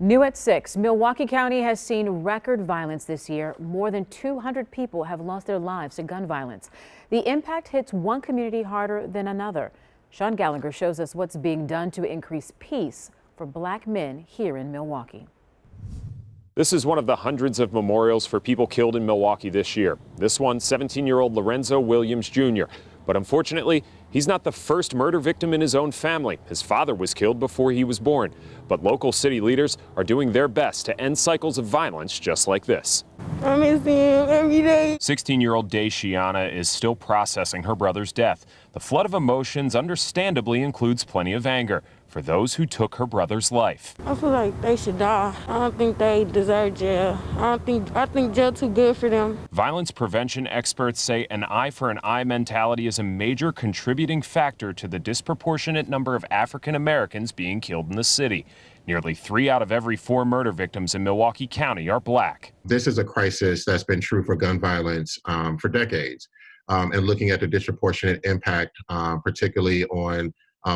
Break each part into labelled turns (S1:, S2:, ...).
S1: New at 6, Milwaukee County has seen record violence this year. More than 200 people have lost their lives to gun violence. The impact hits one community harder than another. Sean Gallagher shows us what's being done to increase peace for black men here in Milwaukee.
S2: This is one of the hundreds of memorials for people killed in Milwaukee this year. This one, 17-year-old Lorenzo Williams Jr. But unfortunately, he's not the first murder victim in his own family. His father was killed before he was born. But local city leaders are doing their best to end cycles of violence just like this.
S3: I miss him every day.
S2: 16-year-old Daishiana is still processing her brother's death. The flood of emotions understandably includes plenty of anger for those who took her brother's life.
S3: I feel like they should die. I don't think they deserve jail. I think jail too good for them.
S2: Violence prevention experts say an eye for an eye mentality is a major contributing factor to the disproportionate number of African Americans being killed in the city. Nearly 3 out of every 4 murder victims in Milwaukee County are black.
S4: This is a crisis that's been true for gun violence for decades. And looking at the disproportionate impact, particularly on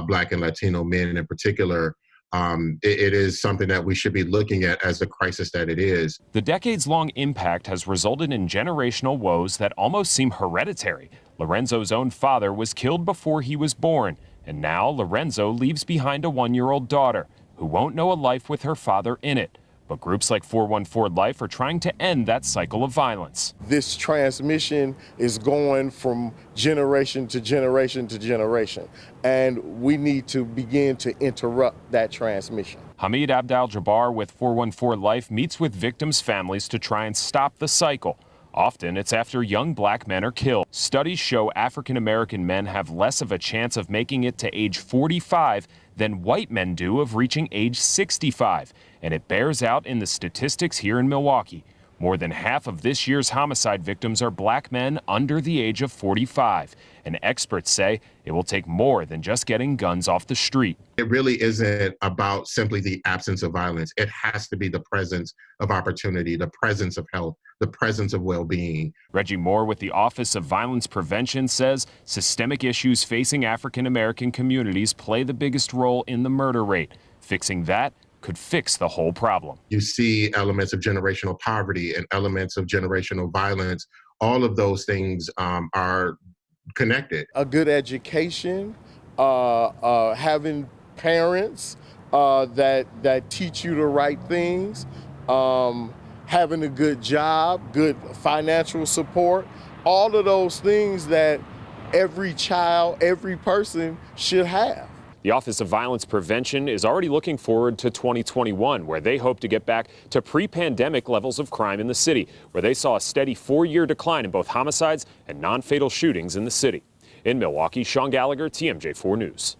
S4: Black and Latino men in particular, it is something that we should be looking at as the crisis that it is.
S2: The decades-long impact has resulted in generational woes that almost seem hereditary. Lorenzo's own father was killed before he was born, and now Lorenzo leaves behind a 1-year-old daughter who won't know a life with her father in it. But groups like 414 Life are trying to end that cycle of violence.
S5: This transmission is going from generation to generation to generation, and we need to begin to interrupt that transmission.
S2: Hamid Abdal-Jabbar with 414 Life meets with victims' families to try and stop the cycle. Often it's after young black men are killed. Studies show African American men have less of a chance of making it to age 45 than white men do of reaching age 65. And it bears out in the statistics here in Milwaukee. More than half of this year's homicide victims are black men under the age of 45. And experts say it will take more than just getting guns off the street.
S4: It really isn't about simply the absence of violence. It has to be the presence of opportunity, the presence of health, the presence of well-being.
S2: Reggie Moore with the Office of Violence Prevention says systemic issues facing African American communities play the biggest role in the murder rate. Fixing that could fix the whole problem.
S4: You see elements of generational poverty and elements of generational violence. All of those things are connected.
S5: A good education, having parents that teach you the right things, having a good job, good financial support, all of those things that every child, every person should have.
S2: The Office of Violence Prevention is already looking forward to 2021, where they hope to get back to pre-pandemic levels of crime in the city, where they saw a steady 4-year decline in both homicides and non-fatal shootings in the city. In Milwaukee, Sean Gallagher, TMJ4 News.